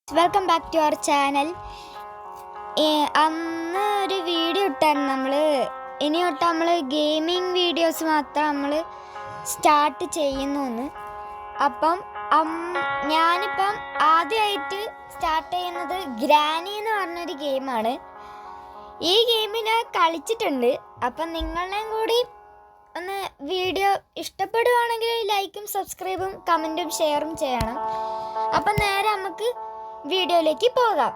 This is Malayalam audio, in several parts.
Welcome back to our channel. അന്ന് ഒരു വീഡിയോ ഇട്ടായിരുന്നു നമ്മൾ. ഇനി തൊട്ട് നമ്മൾ ഗെയിമിംഗ് വീഡിയോസ് മാത്രം നമ്മൾ സ്റ്റാർട്ട് ചെയ്യുന്നു. അപ്പം ഞാനിപ്പം ആദ്യമായിട്ട് സ്റ്റാർട്ട് ചെയ്യുന്നത് ഗ്രാനി എന്ന് പറഞ്ഞൊരു ഗെയിമാണ്. ഈ ഗെയിമിൽ കളിച്ചിട്ടുണ്ട്. അപ്പം നിങ്ങളെയും കൂടി ഒന്ന് വീഡിയോ ഇഷ്ടപ്പെടുകയാണെങ്കിൽ ലൈക്കും സബ്സ്ക്രൈബും കമൻറ്റും ഷെയറും ചെയ്യണം. അപ്പം നേരെ നമുക്ക് വീഡിയോയിലേക്ക് പോകാം.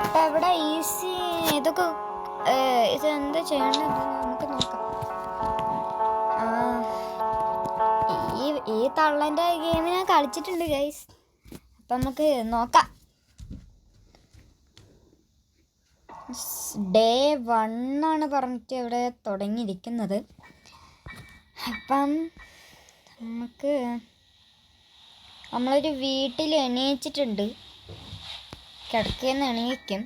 അപ്പം ഇവിടെ ഈസി ഇതൊക്കെ ഇതെന്താ ചെയ്യണമെന്ന് നമുക്ക് നോക്കാം. ഈ തള്ളൻ്റെ ഗെയിം ഞാൻ കളിച്ചിട്ടുണ്ട് ഗൈസ്. അപ്പം നമുക്ക് നോക്കാം. ഡേ 1 പറഞ്ഞിട്ട് ഇവിടെ തുടങ്ങിയിരിക്കുന്നത്. അപ്പം നമ്മളൊരു വീട്ടിൽ എണീച്ചിട്ടുണ്ട്. കിടക്കുന്ന എണീക്കും.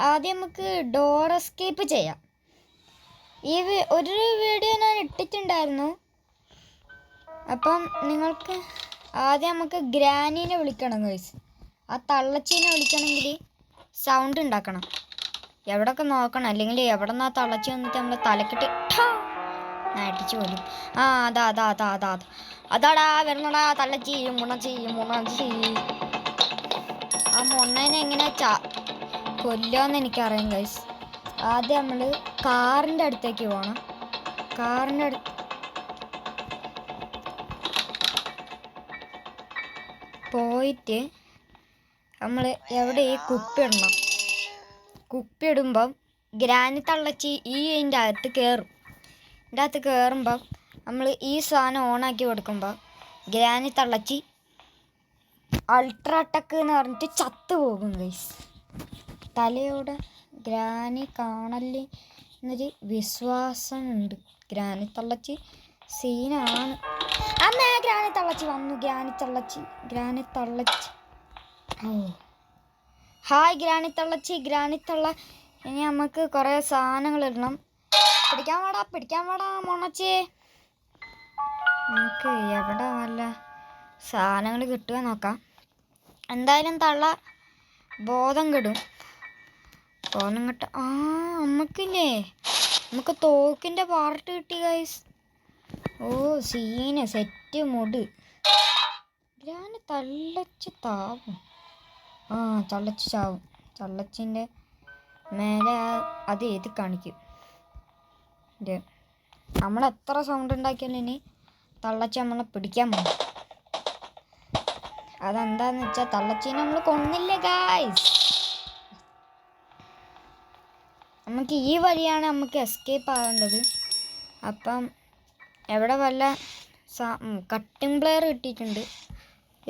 ആദ്യം നമുക്ക് ഡോർ എസ്കേപ്പ് ചെയ്യാം. ഒരു വീഡിയോ ഞാൻ ഇട്ടിട്ടുണ്ടായിരുന്നു. അപ്പം നിങ്ങൾക്ക് ആദ്യം നമുക്ക് ഗ്രാനീനെ വിളിക്കണം ഗൈസ്. ആ തള്ളച്ചീനെ വിളിക്കണമെങ്കിൽ സൗണ്ട് ഉണ്ടാക്കണം. എവിടെയൊക്കെ നോക്കണം, അല്ലെങ്കിൽ എവിടെ നിന്ന് ആ തള്ളച്ചി വന്നിട്ട് നമ്മൾ തലക്കെട്ട് അടിച്ചു പോലും. അതാടാ വരണടാ തള്ളച്ചി മുണച്ചി. ആ മുണ്ണേനെ എങ്ങനെ കൊല്ലുമെന്ന് എനിക്കറിയാം ഗൈസ്. ആദ്യം നമ്മൾ കാറിൻ്റെ അടുത്തേക്ക് പോകണം. കാറിൻ്റെ അടുത്ത് പോയിട്ട് നമ്മൾ എവിടെ ഈ കുപ്പി ഇടുമ്പം ഗ്രാനി തള്ളച്ചി ഇതിൻ്റെ അകത്ത് കയറും. ഇതിൻ്റെ അകത്ത് കയറുമ്പം നമ്മൾ ഈ സാധനം ഓണാക്കി കൊടുക്കുമ്പോൾ ഗ്രാനി തള്ളച്ചി അൾട്രാടെക് എന്ന് പറഞ്ഞിട്ട് ചത്തുപോകും ഗൈസ്. തലയോടെ ഗ്രാനി കാണല് എന്നൊരു വിശ്വാസമുണ്ട്. ഗ്രാനി തള്ളച്ചി സീനാണ്. അമ്മേ ഗ്രാനി തള്ളച്ചി വന്നു. ഗ്രാനി തള്ളച്ചി ഓ ഹായ് ഗ്രാനി തള്ള. ഇനി നമുക്ക് കുറേ സാധനങ്ങൾ ഇടണം. പിടിക്കാൻ വാടാ മുണച്ചേ. നമുക്ക് എവിടെ വല്ല സാധനങ്ങൾ കിട്ടുക നോക്കാം. എന്തായാലും തള്ള ബോധം കെടും. നമുക്കില്ലേ നമുക്ക് തോക്കിൻ്റെ പാർട്ട് കിട്ടി ഗൈസ്. ഓ സീന് സെറ്റ് മുട്. ഗ്രാനി തള്ളച്ചി താവും. തള്ളച്ചി ചാവും. തള്ളച്ചിൻ്റെ മേലെ അത് എഴുതി കാണിക്കും. നമ്മൾ എത്ര സൗണ്ട് ഉണ്ടാക്കിയാലും ഇനി തള്ളച്ചി നമ്മളെ പിടിക്കാൻ പോകും. അതെന്താന്ന് വെച്ചാൽ തള്ളച്ചീനെ നമ്മൾ കൊന്നില്ല ഗായ്സ്. നമുക്ക് ഈ വഴിയാണ് നമുക്ക് എസ്കേപ്പ് ആവേണ്ടത്. അപ്പം എവിടെ വല്ല കട്ടിംഗ് പ്ലെയർ കിട്ടിയിട്ടുണ്ട്.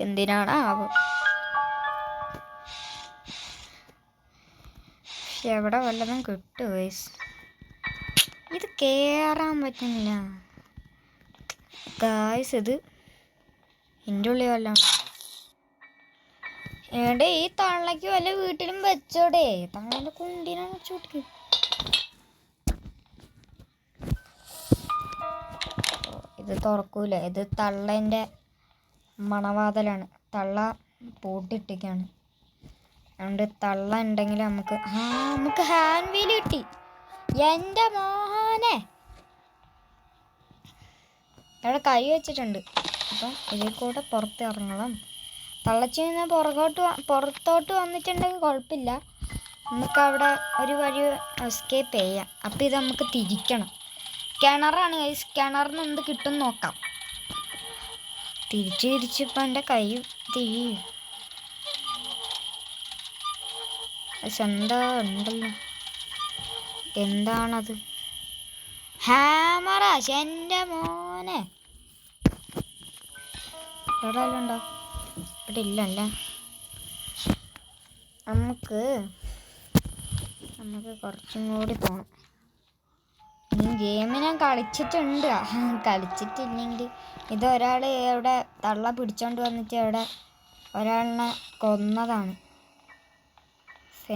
എന്തിനാണ് ആവും. എവിടെ വല്ലതും കിട്ടും ഗൈസ്. ഇത് കയറാൻ പറ്റുന്നില്ല ഗായ്സ്. ഇത് എൻ്റെ ഉള്ളിൽ വല്ല ഈ തള്ളക്ക് വല്ല വീട്ടിലും വെച്ചോടെ. തള്ളൻ്റെ കുണ്ടീനാണ് ചൂട്ടി. ഇത് തുറക്കൂല. ഇത് തള്ളൻ്റെ മണവാതലാണ്. തള്ള പൂട്ടിട്ടിക്കാണ്. അതുകൊണ്ട് തള്ള ഉണ്ടെങ്കിൽ നമുക്ക് ഹാൻഡ് വീൽ കിട്ടി. എൻ്റെ മോഹനെ അവിടെ കൈ വെച്ചിട്ടുണ്ട്. അപ്പം ഇതിൽ കൂടെ പുറത്ത് ഇറങ്ങണം. തള്ളച്ചി നിന്ന് പുറത്തോട്ട് വന്നിട്ടുണ്ടെങ്കിൽ കുഴപ്പമില്ല. നമുക്കവിടെ ഒരു വഴി എസ്കേപ്പ് ചെയ്യാം. അപ്പം ഇത് നമുക്ക് തിരിക്കണം. കിണറാണ് ഗൈസ്. കിണറിന് എന്ത് കിട്ടും നോക്കാം. തിരിച്ചിപ്പം എൻ്റെ കൈ തിരിയും. എന്താ ഉണ്ടല്ലോ. എന്താണത്? ഹാമറാ. എൻ്റെ മോനെ ഇവിടെ വല്ലതും ഉണ്ടോ? ഇവിടെ ഇല്ലല്ല. നമുക്ക് കുറച്ചും കൂടി പോകണം. ഈ ഗെയിം ഞാൻ കളിച്ചിട്ടുണ്ട്. കളിച്ചിട്ടില്ലെങ്കിൽ ഇതൊരാൾ ഇവിടെ തള്ള പിടിച്ചോണ്ട് വന്നിട്ട് ഇവിടെ ഒരാളിനെ കൊന്നതാണ്.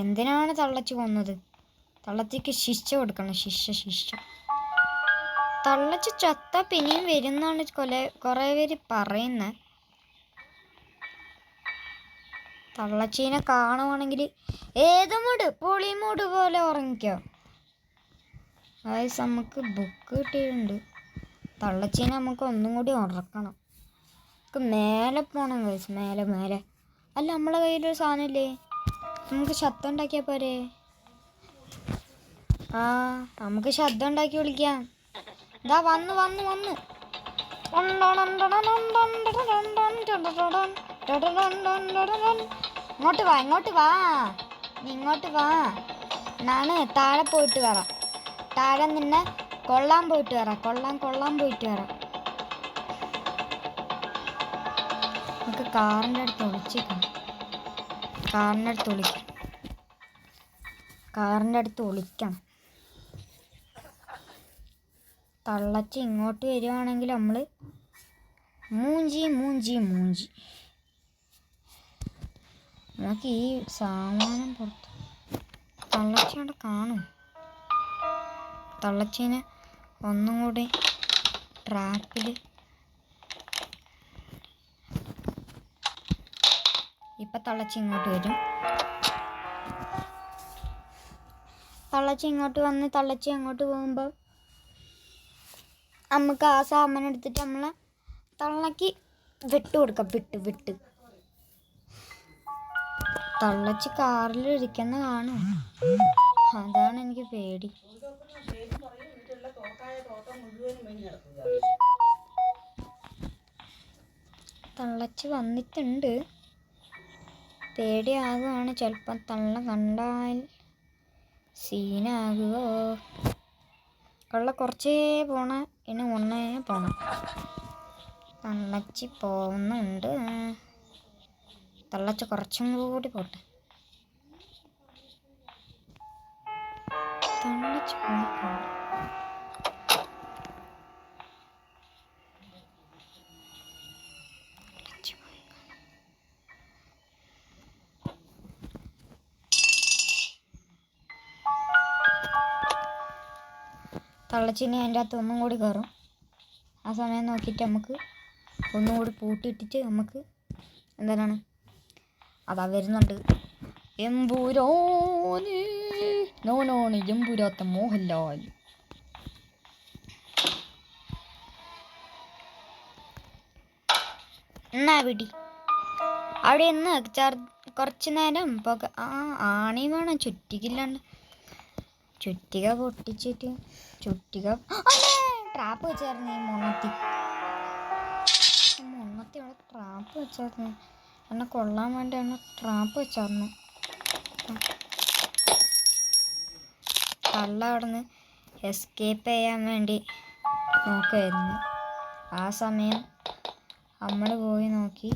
എന്തിനാണ് തള്ളച്ചി കൊന്നത്? തള്ളച്ചിക്ക് ശിക്ഷ കൊടുക്കണം. ശിക്ഷ. തള്ളച്ചി ചത്ത പിന്നെയും വരുന്നാണ് കുറേ പേര് പറയുന്നത്. തള്ളച്ചീനെ കാണുവാണെങ്കിൽ ഏത് മൂട് പൊളി മൂട് പോലെ ഉറങ്ങിക്കോ. ഗൈസ് നമുക്ക് ബുക്ക് കിട്ടിയിട്ടുണ്ട്. തള്ളച്ചീനെ നമുക്ക് ഒന്നും കൂടി ഉറക്കണം. നമുക്ക് മേലെ പോകണം ഗൈസ്, മേലെ മേലെ. അല്ല നമ്മളെ കയ്യിലൊരു സാധനമില്ലേ, നമുക്ക് ശബ്ദം ഉണ്ടാക്കിയാൽ പോരെ? ആ നമുക്ക് ശബ്ദം ഉണ്ടാക്കി വിളിക്കാം. ഇതാ വന്ന് വന്ന് വന്ന് ഇങ്ങോട്ട് വാ, ഇങ്ങോട്ട് വാ, നീ ഇങ്ങോട്ട് വാ. ഞാൻ താഴെ പോയിട്ട് വരാം. താഴെ നിന്നെ കൊള്ളാൻ പോയിട്ട് വരാം. കൊള്ളാൻ പോയിട്ട് വരാം. നമുക്ക് കാറിൻ്റെ അടുത്ത് ഒളിച്ചിരിക്കണം. കാറിൻ്റെ അടുത്ത് ഒളിക്കണം. തള്ളച്ച് ഇങ്ങോട്ട് വരുവാണെങ്കിൽ നമ്മൾ മൂഞ്ചി. നമുക്ക് ഈ സാമാനം പുറത്ത് തള്ളച്ചി അവിടെ കാണും. തള്ളച്ചീനെ ഒന്നും കൂടി ട്രാപ്പിൽ ഇപ്പം തള്ളച്ചി ഇങ്ങോട്ട് വരും. തള്ളച്ചി ഇങ്ങോട്ട് വന്ന് തള്ളച്ചി അങ്ങോട്ട് പോകുമ്പോൾ നമുക്ക് ആ സാമാനം എടുത്തിട്ട് നമ്മളെ തള്ളക്ക് വിട്ട് കൊടുക്കാം. വിട്ട് തള്ളച്ചി കാറിൽ ഇരിക്കുന്ന കാണും. അതാണ് എനിക്ക് പേടി. തള്ളച്ചി വന്നിട്ടുണ്ട്. പേടിയാകുവാണ്. ചിലപ്പം തള്ള കണ്ടാൽ സീനാകുമോ? കള്ള കുറച്ചേ പോണ, ഇനി ഒന്നേ പോണം. തള്ളച്ചി പോകുന്നുണ്ട്. തള്ളച്ചി കുറച്ചും കൂടി പോട്ടെ. തള്ളച്ചി തള്ളച്ചിനെ അതിൻ്റെ അകത്ത് ഒന്നും കൂടി കയറും. ആ സമയം നോക്കിയിട്ട് നമുക്ക് ഒന്നും കൂടി പൂട്ടിയിട്ടിട്ട് നമുക്ക് എന്താണ് അതാ വരുന്നുണ്ട്. എമ്പുരാന് നോനാണ് എമ്പുരാത്ത മോഹൻലാൽ. എന്നാ പിടി അവിടെ നിന്ന് കുറച്ച് നേരം പുക. ആണി വേണം, ചുറ്റിക്കില്ലാണ്ട്. ചുറ്റിക പൊട്ടിച്ചിട്ട് ട്രാപ്പ് വെച്ചായിരുന്നു. ഈ മുന്നത്തി അവിടെ ട്രാപ്പ് വെച്ചായിരുന്നു. എന്നെ കൊള്ളാൻ വേണ്ടി എന്നെ ട്രാപ്പ് വെച്ചായിരുന്നു. കള്ള അവിടെ നിന്ന് എസ്കേപ്പ് ചെയ്യാൻ വേണ്ടി നോക്കുമായിരുന്നു. ആ സമയം നമ്മൾ പോയി നോക്കി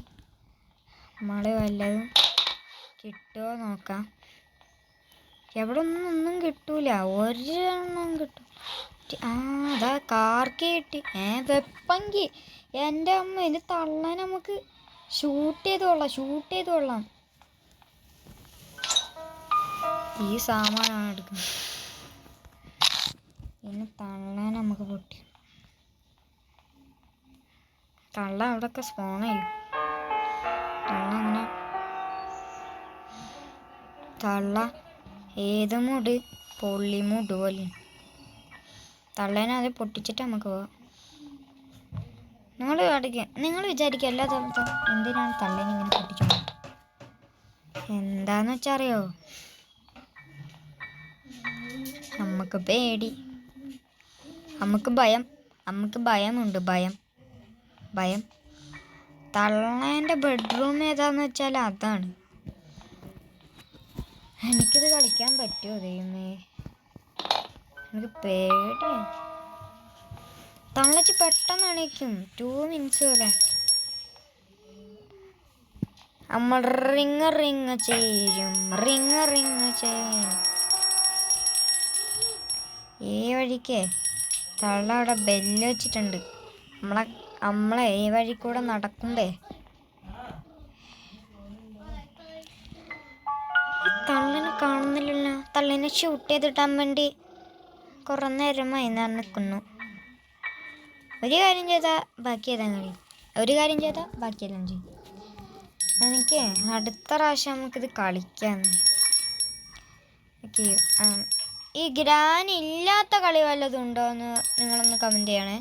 നമ്മൾ വല്ലതും കിട്ടുമോ നോക്കാം. എവിടെ ഒന്നും കിട്ടൂല, ഒരെണ്ണം കിട്ടും. അതാ കാർക്ക് കിട്ടി. വെപ്പങ്കി എൻ്റെ അമ്മ, ഇത് തള്ളാൻ നമുക്ക് ഷൂട്ട് ചെയ്ത് കൊള്ളാം. ഈ സാമാനാണ് എടുക്കുന്നത്. ഇനി തള്ളാൻ നമുക്ക് പൊട്ടി. തള്ള അവിടെയൊക്കെ സ്പോൺ ചെയ്യും. തള്ള ഏത് മൂട് പൊള്ളി മൂട് പോലെ. തള്ളേനെ അത് പൊട്ടിച്ചിട്ട് നമുക്ക് പോവാം. നിങ്ങൾ വിചാരിക്കുക എല്ലാ സ്ഥലത്തും എന്തിനാണ് തള്ളേനെ ഇങ്ങനെ പൊട്ടിച്ചു? എന്താന്ന് വെച്ചാൽ അറിയോ, നമുക്ക് പേടി, നമുക്ക് ഭയമുണ്ട്. ഭയം. തള്ളേൻ്റെ ബെഡ്റൂം ഏതാന്ന് വെച്ചാൽ അതാണ്. എനിക്കിത് കളിക്കാൻ പറ്റുമോ ദൈവമേ? എനിക്ക് പേടി. തള്ളച്ച് പെട്ടെന്ന് എണീക്കും. 2 മിനിറ്റ്സ് പോലെ. നമ്മൾ റിങ് ചെയ്യും. ഈ വഴിക്ക് തള്ള അവിടെ ബെല്ല് വെച്ചിട്ടുണ്ട്. നമ്മളെ ഈ വഴി കൂടെ നടക്കുമ്പേ തള്ളിനെ കാണുന്നില്ലല്ലോ. തള്ളിനെ ഷൂട്ട് ചെയ്തിട്ടാൻ വേണ്ടി കുറേ നേരമായി ഞാൻ നിൽക്കുന്നു. ഒരു കാര്യം ചെയ്താൽ ബാക്കിയെല്ലാം കഴിയും. എനിക്ക് അടുത്ത പ്രാവശ്യം നമുക്കിത് കളിക്കാം. ഓക്കെ, ഈ ഗ്രാനി ഇല്ലാത്ത കളി വല്ലതും ഉണ്ടോ എന്ന് നിങ്ങളൊന്ന് കമൻറ്റ് ചെയ്യണേ.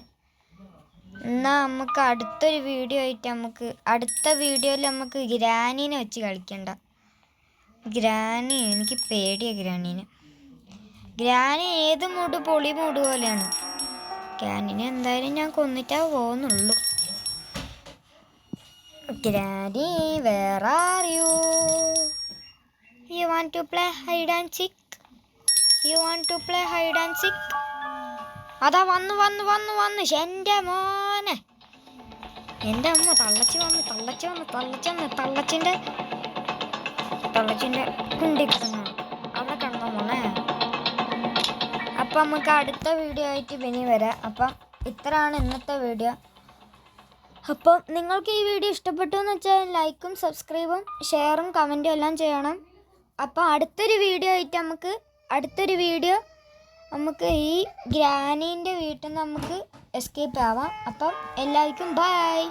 എന്നാൽ നമുക്ക് അടുത്തൊരു വീഡിയോ ആയിട്ട് അടുത്ത വീഡിയോയിൽ നമുക്ക് ഗ്രാനീനെ വെച്ച് കളിക്കണ്ട. ഗ്രാനി എനിക്ക് പേടിയാണ്. ഗ്രാനി ഏത് മൂഡ് പൊളി മൂഡ് പോലെയാണ്. ഗ്രാനിനെ എന്തായാലും ഞാൻ കൊന്നിട്ടേ പോകുന്നുള്ളൂ. Granny, where are you? You want to play hide and seek? അതാ വന്നു. എൻ്റെ മോനെ, എൻ്റെ അമ്മ തള്ളച്ചി വന്ന് തള്ളച്ചിൻ്റെ കുണ്ടി കിടന്നാണ് അവിടെ കിടന്ന മോനെ. അപ്പം നമുക്ക് അടുത്ത വീഡിയോ ആയിട്ട് ഇനി വരാം. അപ്പം ഇത്രയാണ് ഇന്നത്തെ വീഡിയോ. അപ്പം നിങ്ങൾക്ക് ഈ വീഡിയോ ഇഷ്ടപ്പെട്ടു എന്ന് വെച്ചാൽ ലൈക്കും സബ്സ്ക്രൈബും ഷെയറും കമൻറ്റും എല്ലാം ചെയ്യണം. അപ്പം അടുത്തൊരു വീഡിയോ ആയിട്ട് നമുക്ക് ഈ ഗ്രാനീൻ്റെ വീട്ടിൽ നിന്ന് നമുക്ക് എസ്കേപ്പ് ആവാം. അപ്പം എല്ലാവർക്കും ബൈ.